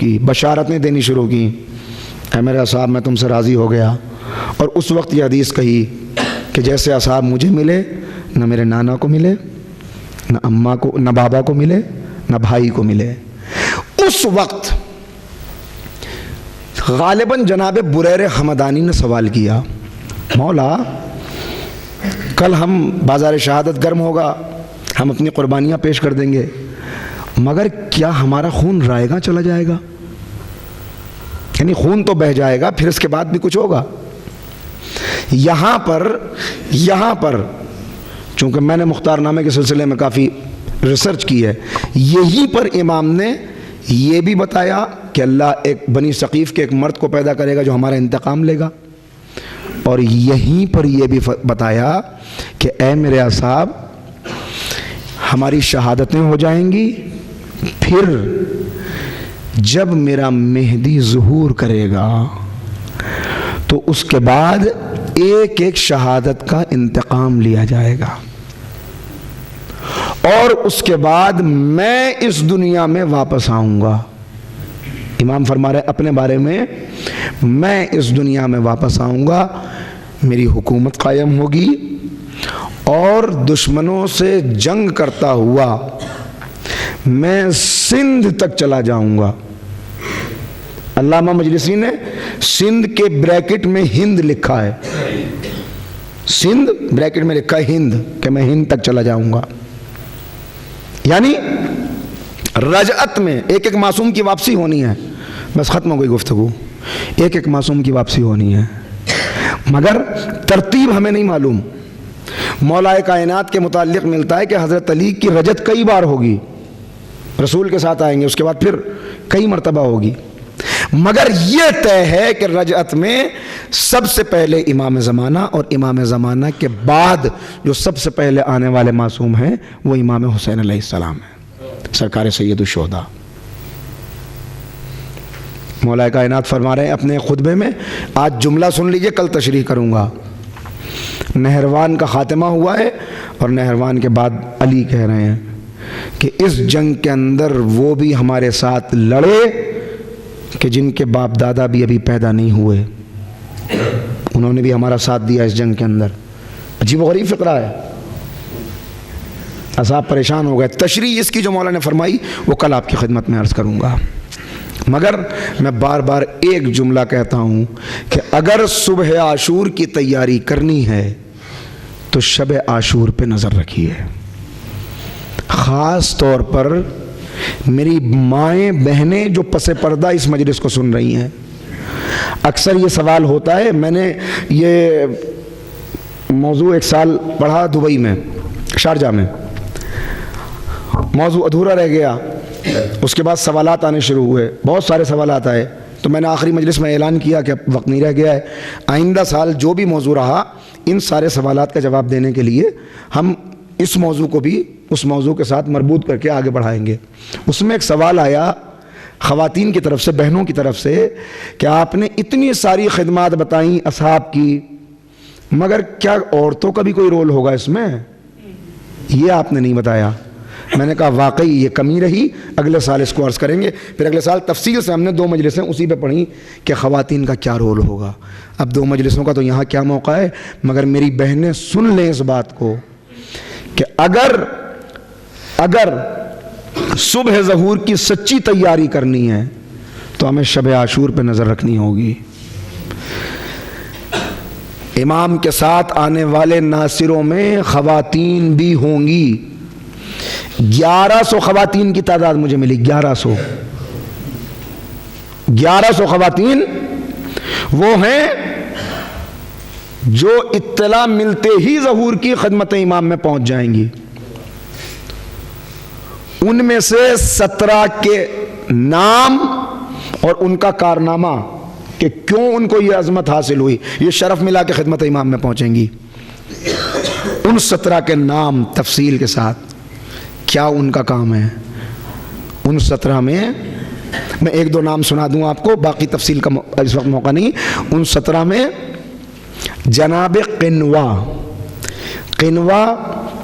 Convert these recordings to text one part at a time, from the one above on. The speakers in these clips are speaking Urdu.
کی, بشارتیں دینی شروع کی, اے میرے اصحاب میں تم سے راضی ہو گیا. اور اس وقت یہ حدیث کہی کہ جیسے اصحاب مجھے ملے, نہ میرے نانا کو ملے, نہ اماں کو, نہ بابا کو ملے, نہ بھائی کو ملے. اس وقت غالباً جناب بریر حمدانی نے سوال کیا, مولا کل ہم بازار شہادت گرم ہوگا, ہم اپنی قربانیاں پیش کر دیں گے, مگر کیا ہمارا خون رائے گاں چلا جائے گا؟ یعنی خون تو بہہ جائے گا, پھر اس کے بعد بھی کچھ ہوگا. یہاں پر چونکہ میں نے مختار نامے کے سلسلے میں کافی ریسرچ کی ہے, یہی پر امام نے یہ بھی بتایا کہ اللہ ایک بنی ثقیف کے ایک مرد کو پیدا کرے گا جو ہمارا انتقام لے گا, اور یہیں پر یہ بھی بتایا کہ اے میرے اصحاب ہماری شہادتیں ہو جائیں گی, پھر جب میرا مہدی ظہور کرے گا تو اس کے بعد ایک ایک شہادت کا انتقام لیا جائے گا, اور اس کے بعد میں اس دنیا میں واپس آؤں گا. امام فرما رہے اپنے بارے میں, میں اس دنیا میں واپس آؤں گا, میری حکومت قائم ہوگی, اور دشمنوں سے جنگ کرتا ہوا میں سندھ تک چلا جاؤں گا. علامہ مجلسی نے سندھ کے بریکٹ میں ہند لکھا ہے, سندھ بریکٹ میں لکھا ہے ہند, کہ میں ہند تک چلا جاؤں گا. یعنی رجعت میں ایک ایک معصوم کی واپسی ہونی ہے. بس ختم ہو گئی گفتگو, ایک ایک معصوم کی واپسی ہونی ہے, مگر ترتیب ہمیں نہیں معلوم. مولا کائنات کے متعلق ملتا ہے کہ حضرت علی کی رجعت کئی بار ہوگی, رسول کے ساتھ آئیں گے, اس کے بعد پھر کئی مرتبہ ہوگی, مگر یہ طے ہے کہ رجعت میں سب سے پہلے امام زمانہ, اور امام زمانہ کے بعد جو سب سے پہلے آنے والے معصوم ہیں وہ امام حسین علیہ السلام ہیں, سرکار سید الشہداء. مولا کائنات فرما رہے ہیں اپنے خطبے میں, آج جملہ سن لیجئے, کل تشریح کروں گا. نہروان کا خاتمہ ہوا ہے, اور نہروان کے بعد علی کہہ رہے ہیں کہ اس جنگ کے اندر وہ بھی ہمارے ساتھ لڑے کہ جن کے باپ دادا بھی ابھی پیدا نہیں ہوئے, انہوں نے بھی ہمارا ساتھ دیا اس جنگ کے اندر. عجیب و غریب فقرہ ہے, اصحاب پریشان ہو گئے. تشریح اس کی جو مولا نے فرمائی وہ کل آپ کی خدمت میں عرض کروں گا, مگر میں بار بار ایک جملہ کہتا ہوں کہ اگر صبح عاشور کی تیاری کرنی ہے تو شب عاشور پہ نظر رکھیے. خاص طور پر میری مائیں بہنیں جو پس پردہ اس مجلس کو سن رہی ہیں, اکثر یہ سوال ہوتا ہے. میں نے یہ موضوع ایک سال پڑھا دبئی میں, شارجہ میں, موضوع ادھورا رہ گیا, اس کے بعد سوالات آنے شروع ہوئے, بہت سارے سوالات آئے, تو میں نے آخری مجلس میں اعلان کیا کہ اب وقت نہیں رہ گیا ہے, آئندہ سال جو بھی موضوع رہا ان سارے سوالات کا جواب دینے کے لیے ہم اس موضوع کو بھی اس موضوع کے ساتھ مربوط کر کے آگے بڑھائیں گے. اس میں ایک سوال آیا خواتین کی طرف سے, بہنوں کی طرف سے, کہ آپ نے اتنی ساری خدمات بتائیں اصحاب کی, مگر کیا عورتوں کا بھی کوئی رول ہوگا اس میں؟ یہ آپ نے نہیں بتایا. میں نے کہا واقعی یہ کمی رہی, اگلے سال اس کو عرض کریں گے. پھر اگلے سال تفصیل سے ہم نے 2 مجلسیں اسی پہ پڑھی کہ خواتین کا کیا رول ہوگا. اب 2 مجلسوں کا تو یہاں کیا موقع ہے, مگر میری بہنیں سن لیں اس بات کو کہ اگر صبح ظہور کی سچی تیاری کرنی ہے تو ہمیں شب عاشور پہ نظر رکھنی ہوگی. امام کے ساتھ آنے والے ناصروں میں خواتین بھی ہوں گی. 1100 خواتین کی تعداد مجھے ملی, 1100 خواتین وہ ہیں جو اطلاع ملتے ہی ظہور کی خدمت امام میں پہنچ جائیں گی. ان میں سے 17 کے نام اور ان کا کارنامہ کہ کیوں ان کو یہ عظمت حاصل ہوئی, یہ شرف ملا کے خدمت امام میں پہنچیں گی. ان 17 کے نام تفصیل کے ساتھ, کیا ان کا کام ہے. ان 17 میں 1-2 نام سنا دوں آپ کو, باقی تفصیل کا اس وقت موقع نہیں. ان 17 میں جناب قنوہ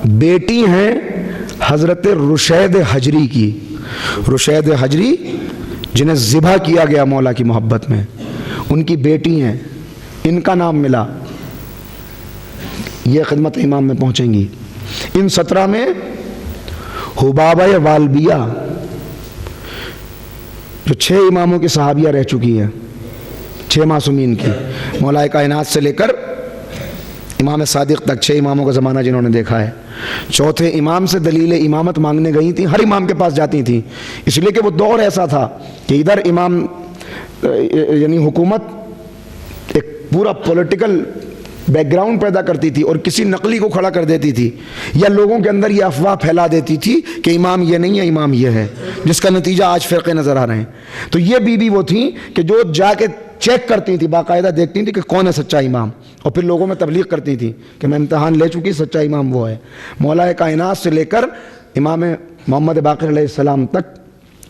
بیٹی ہیں حضرت رشید حجری کی. رشید حجری جنہیں ذبح کیا گیا مولا کی محبت میں، ان کی بیٹی ہیں، ان کا نام ملا، یہ خدمت امام میں پہنچیں گی۔ ان 17 میں حبابہ والبیہ جو 6 اماموں کی صحابیہ رہ چکی ہیں، 6 معصومین کی، مولا کائنات سے لے کر امام صادق تک 6 اماموں کا زمانہ جنہوں نے دیکھا ہے۔ چوتھے امام سے دلیل امامت مانگنے گئی تھیں، ہر امام کے پاس جاتی تھیں، اس لیے کہ وہ دور ایسا تھا کہ ادھر امام یعنی حکومت ایک پورا پولیٹیکل بیک گراؤنڈ پیدا کرتی تھی اور کسی نقلی کو کھڑا کر دیتی تھی، یا لوگوں کے اندر یہ افواہ پھیلا دیتی تھی کہ امام یہ نہیں ہے، امام یہ ہے، جس کا نتیجہ آج فرقے نظر آ رہے ہیں۔ تو یہ بی وہ تھیں کہ جو جا کے چیک کرتی تھی، باقاعدہ دیکھتی تھی کہ کون ہے سچا امام، اور پھر لوگوں میں تبلیغ کرتی تھی کہ میں امتحان لے چکی، سچا امام وہ ہے۔ مولا کائنات سے لے کر امام محمد باقر علیہ السلام تک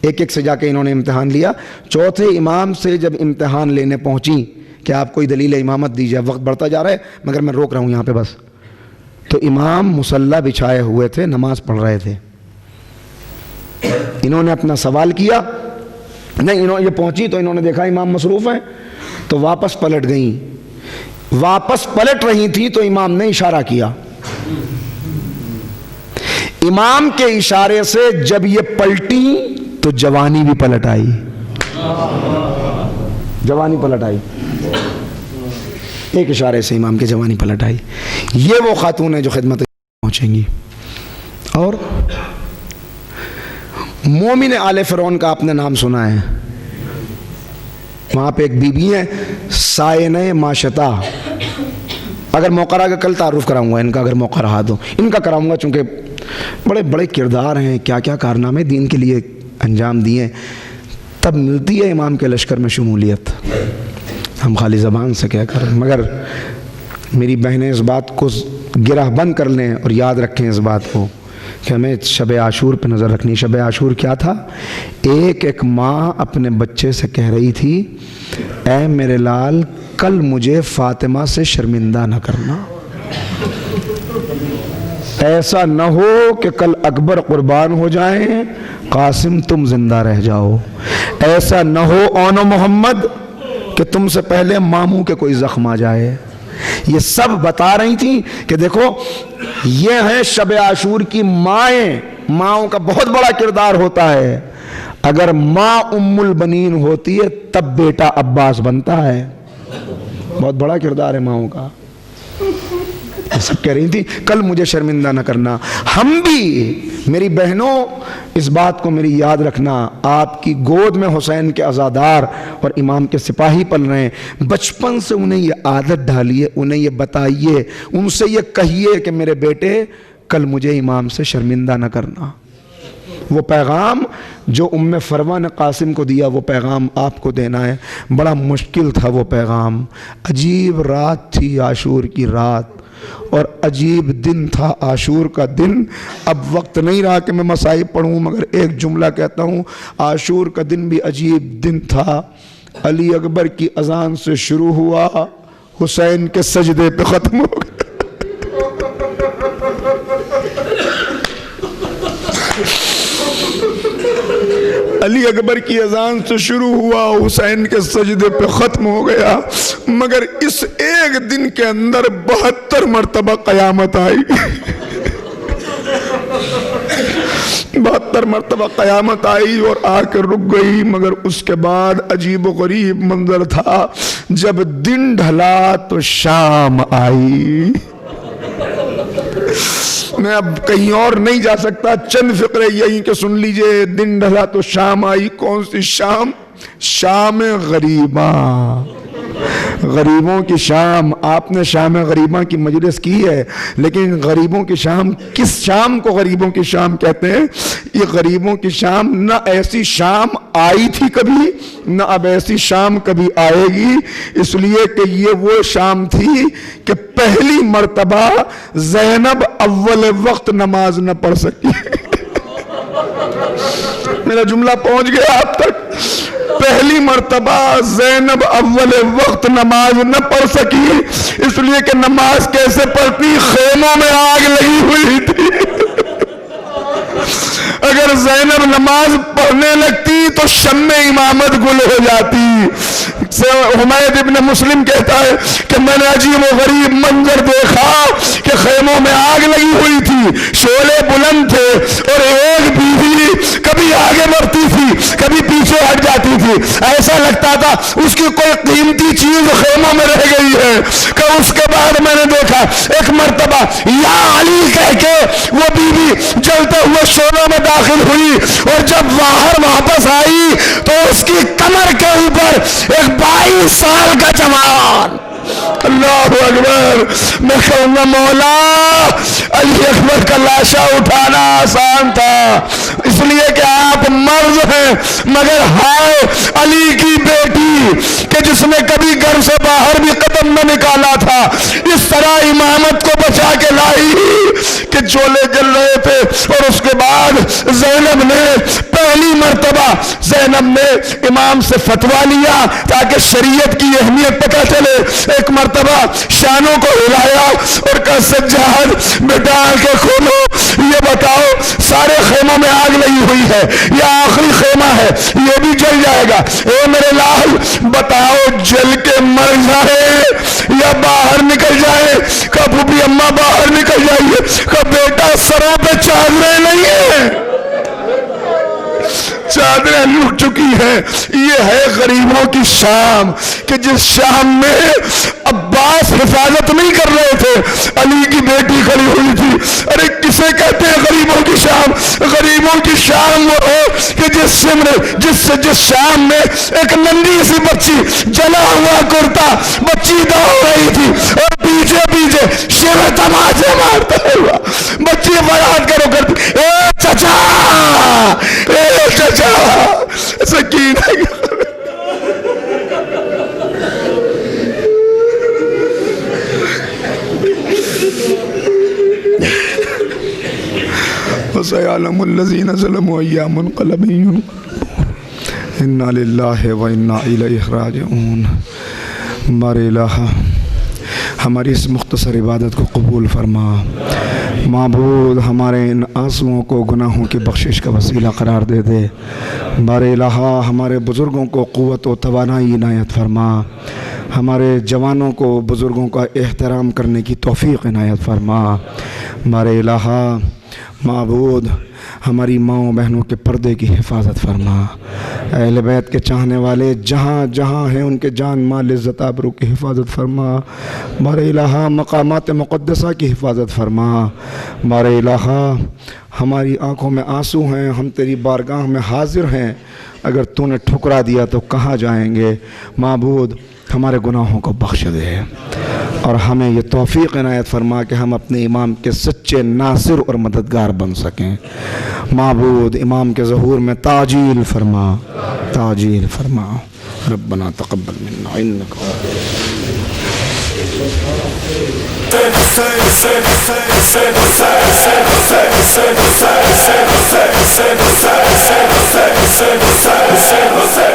ایک ایک سے جا کے انہوں نے امتحان لیا۔ چوتھے امام سے جب امتحان لینے پہنچی کہ آپ کوئی دلیل امامت دیجیے، وقت بڑھتا جا رہا ہے مگر میں روک رہا ہوں یہاں پہ بس، تو امام مصلی بچھائے ہوئے تھے، نماز پڑھ رہے تھے۔ انہوں نے اپنا سوال کیا، نہیں یہ پہنچی تو انہوں نے دیکھا امام مصروف ہیں، تو واپس پلٹ گئیں۔ واپس پلٹ رہی تھی تو امام نے اشارہ کیا، امام کے اشارے سے جب یہ پلٹی تو جوانی بھی پلٹ آئی، جوانی پلٹ آئی، ایک اشارے سے امام کی جوانی پلٹ آئی۔ یہ وہ خاتون ہیں جو خدمت پہنچیں گی۔ اور مومن آل فرعون کا آپ نے نام سنا ہے، وہاں پہ ایک بی بی ہے سائنہ معشطہ، اگر موقع رہا کہ کل تعارف کراؤں گا ان کا، اگر موقع رہا تو ان کا کراؤں گا، چونکہ بڑے بڑے کردار ہیں، کیا کیا کارنامے دین کے لیے انجام دیے، تب ملتی ہے امام کے لشکر میں شمولیت۔ ہم خالی زبان سے کہہ کر، مگر میری بہنیں اس بات کو گرہ بند کر لیں اور یاد رکھیں اس بات کو کہ ہمیں شب عاشور پہ نظر رکھنی۔ شب عاشور کیا تھا؟ ایک ماں اپنے بچے سے کہہ رہی تھی، اے میرے لال کل مجھے فاطمہ سے شرمندہ نہ کرنا، ایسا نہ ہو کہ کل اکبر قربان ہو جائیں، قاسم تم زندہ رہ جاؤ، ایسا نہ ہو اونو محمد کہ تم سے پہلے ماموں کے کوئی زخم آ جائے۔ یہ سب بتا رہی تھیں کہ دیکھو یہ ہیں شب عاشور کی مائیں، ماؤں کا بہت بڑا کردار ہوتا ہے، اگر ماں ام البنین ہوتی ہے تب بیٹا عباس بنتا ہے، بہت بڑا کردار ہے ماؤں کا۔ سب کہہ رہی تھی کل مجھے شرمندہ نہ کرنا۔ ہم بھی، میری بہنوں، اس بات کو میری یاد رکھنا، آپ کی گود میں حسین کے عزادار اور امام کے سپاہی پل رہے ہیں، بچپن سے انہیں یہ عادت ڈالیے، انہیں یہ بتائیے، ان سے یہ کہیے کہ میرے بیٹے کل مجھے امام سے شرمندہ نہ کرنا۔ وہ پیغام جو ام فروہ نے قاسم کو دیا، وہ پیغام آپ کو دینا ہے۔ بڑا مشکل تھا وہ پیغام، عجیب رات تھی عاشور کی رات، اور عجیب دن تھا عاشور کا دن۔ اب وقت نہیں رہا کہ میں مصائب پڑھوں، مگر ایک جملہ کہتا ہوں، عاشور کا دن بھی عجیب دن تھا۔ علی اکبر کی اذان سے شروع ہوا، حسین کے سجدے پہ ختم ہو گیا۔ علی اکبر کی اذان سے شروع ہوا، حسین کے سجدے پہ ختم ہو گیا، مگر اس ایک دن کے اندر 72 مرتبہ قیامت آئی۔ 72 مرتبہ قیامت آئی اور آ کر رک گئی، مگر اس کے بعد عجیب و غریب منظر تھا، جب دن ڈھلا تو شام آئی۔ میں اب کہیں اور نہیں جا سکتا، چند فقرے یہی کہ سن لیجئے۔ دن ڈھلا تو شام آئی، کون سی شام؟ شام غریباں، غریبوں کی شام۔ آپ نے شام غریباں کی مجلس کی ہے، لیکن غریبوں کی شام، کس شام کو غریبوں کی شام کہتے ہیں؟ یہ غریبوں کی شام نہ ایسی شام آئی تھی کبھی، نہ اب ایسی شام کبھی آئے گی، اس لیے کہ یہ وہ شام تھی کہ پہلی مرتبہ زینب اول وقت نماز نہ پڑھ سکی۔ میرا جملہ پہنچ گیا آپ تک؟ پہلی مرتبہ زینب اول وقت نماز نہ پڑھ سکی، اس لیے کہ نماز کیسے پڑھتی؟ خیموں میں آگ لگی ہوئی تھی۔ اگر زینب نماز پڑھنے لگتی تو شمع امامت گل ہو جاتی۔ حمید ابن مسلم کہتا ہے کہ میں نے عجیب و غریب منظر دیکھا کہ خیموں میں آگ لگی ہوئی تھی، شعلے بلند تھے، اور ایک بیوی کبھی آگے بڑھتی تھی کبھی پیچھے ہٹ جاتی تھی، ایسا لگتا تھا اس کی کوئی قیمتی چیز خیموں میں رہ گئی ہے۔ کہ اس کے بعد میں نے دیکھا ایک مرتبہ یا علی کہہ کے وہ بیوی جلتے ہوئے شعلوں میں داخل ہوئی، اور جب باہر واپس آئی تو اس کی کمر کے اوپر ایک 22 سال کا جوان۔ اللہ اکبر۔ میں کہوں گا مولا علی اکبر کا لاشا اٹھانا آسان تھا، اس لیے کہ آپ مرد ہیں، مگر ہائے علی کی بیٹی کہ جس نے کبھی گھر سے باہر بھی قدم نہ نکالا تھا، اس طرح امامت کو بچا کے لائی کہ چولے جل رہے تھے۔ اور اس کے بعد زینب نے پہلی مرتبہ امام سے فتویٰ لیا تاکہ شریعت کی اہمیت پتہ چلے۔ ایک مرتبہ شانوں کو ہلایا اور کہا سجاد بیٹا آنکھیں کھولو، یہ بتاؤ سارے خیموں میں آگ لگی ہوئی ہے، یہ آخری خیمہ ہے، یہ بھی جل جائے گا، اے میرے لال بتاؤ جل کے مر جائے یا باہر نکل جائے؟ کہا پھوپھی اماں باہر نکل جائیے۔ کہا بیٹا سروں پہ چادریں نہیں ہیں، چادریں لٹ چکی ہیں۔ یہ ہے غریبوں کی شام کہ جس شام میں عباس حفاظت نہیں کر رہے تھے، علی کی بیٹی کھڑی ہوئی تھی۔ ارے کسے کہتے ہیں غریبوں کی شام؟ غریبوں کی شام وہ ہو کہ جس شام میں ایک ننھی سی بچی جلا ہوا کرتا بچی دوڑ رہی تھی اور پیچھے پیچھے شیر تماچے مارتا ہوا بچی فریاد کرو کرتی اے چچا اے چچا سکینہ۔ وَسَيَعْلَمُ الَّذِينَ ظَلَمُوا أَيَّ مُنْقَلَبٍ يَنْقَلِبُونَ إِنَّا لِلَّهِ وَإِنَّا إِلَيْهِ رَاجِعُونَ۔ بارے الہ ہماری اس مختصر عبادت کو قبول فرما۔ معبود ہمارے ان آنسوؤں کو گناہوں کی بخشش کا وسیلہ قرار دے دے۔ بارے الہ ہمارے بزرگوں کو قوت و توانائی عنایت فرما۔ ہمارے جوانوں کو بزرگوں کا احترام کرنے کی توفیق عنایت فرما۔ بارے الہ معبود ہماری ماؤں بہنوں کے پردے کی حفاظت فرما۔ اہل بیت کے چاہنے والے جہاں جہاں ہیں ان کے جان مال عزت آبرو کی حفاظت فرما۔ بار الہ مقامات مقدسہ کی حفاظت فرما۔ بار الہ ہماری آنکھوں میں آنسو ہیں، ہم تیری بارگاہ میں حاضر ہیں، اگر تو نے ٹھکرا دیا تو کہاں جائیں گے؟ معبود ہمارے گناہوں کو بخش دے اور ہمیں یہ توفیق عنایت فرما کہ ہم اپنے امام کے سچے ناصر اور مددگار بن سکیں۔ معبود امام کے ظہور میں تعجیل فرما، تعجیل فرما۔ ربنا تقبل منا انک